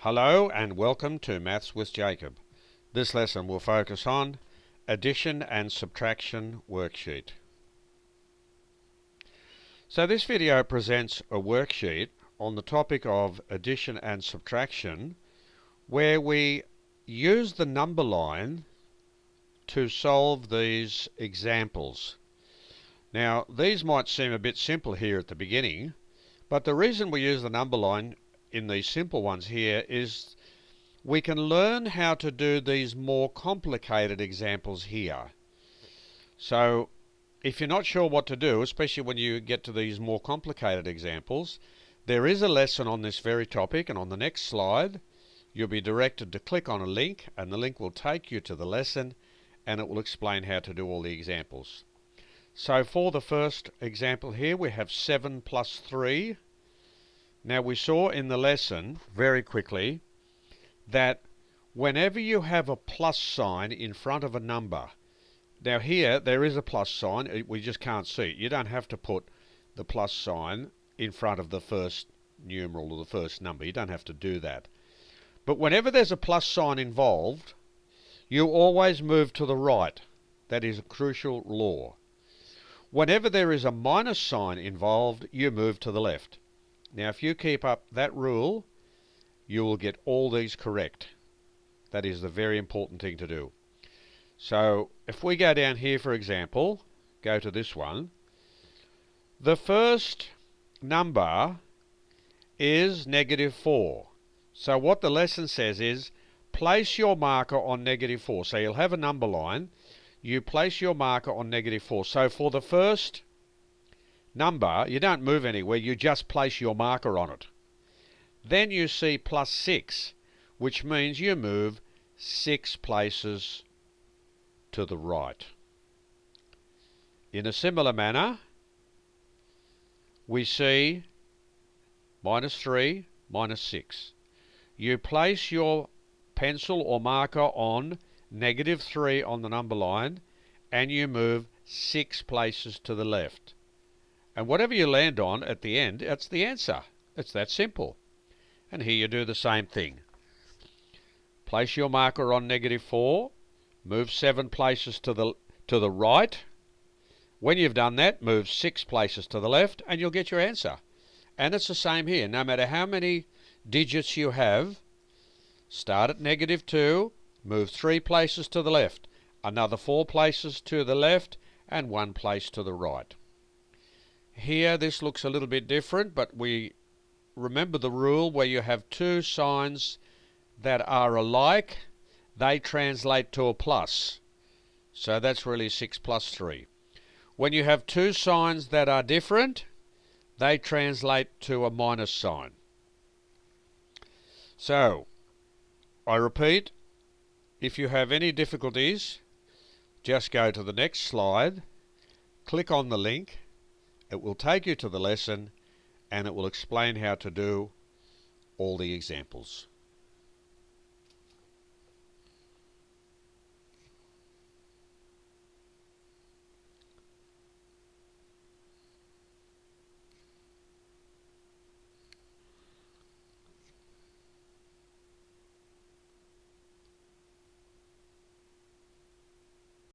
Hello and welcome to Maths with Jacob. This lesson will focus on addition and subtraction worksheet. So this video presents a worksheet on the topic of addition and subtraction where we use the number line to solve these examples. Now these might seem a bit simple here at the beginning, but the reason we use the number line in these simple ones here is we can learn how to do these more complicated examples here. So if you're not sure what to do, especially when you get to these more complicated examples, there is a lesson on this very topic, and on the next slide you'll be directed to click on a link, and the link will take you to the lesson and it will explain how to do all the examples. So for the first example here we have 7 plus 3. Now we saw in the lesson very quickly that whenever you have a plus sign in front of a number, now here there is a plus sign, we just can't see it. You don't have to put the plus sign in front of the first numeral or the first number. You don't have to do that. But whenever there's a plus sign involved, you always move to the right. That is a crucial law. Whenever there is a minus sign involved, you move to the left. Now if you keep up that rule, you will get all these correct. That is the very important thing to do. So if we go down here, for example, go to this one, the first number is -4. So what the lesson says is place your marker on -4. So you'll have a number line, you place your marker on -4. So for the first number, you don't move anywhere, you just place your marker on it. Then you see +6, which means you move 6 places to the right. In a similar manner, we see -3, -6. You place your pencil or marker on -3 on the number line, and you move 6 places to the left. And whatever you land on at the end, that's the answer. It's that simple. And here you do the same thing. Place your marker on -4, move 7 places to the right. When you've done that, move 6 places to the left, and you'll get your answer. And it's the same here. No matter how many digits you have, start at -2, move 3 places to the left, another 4 places to the left, and 1 place to the right. Here this looks a little bit different, but we remember the rule where you have two signs that are alike, they translate to a plus. So that's really 6 plus 3. When you have two signs that are different, they translate to a minus sign. So, I repeat, if you have any difficulties, just go to the next slide, click on the link, it will take you to the lesson, and it will explain how to do all the examples.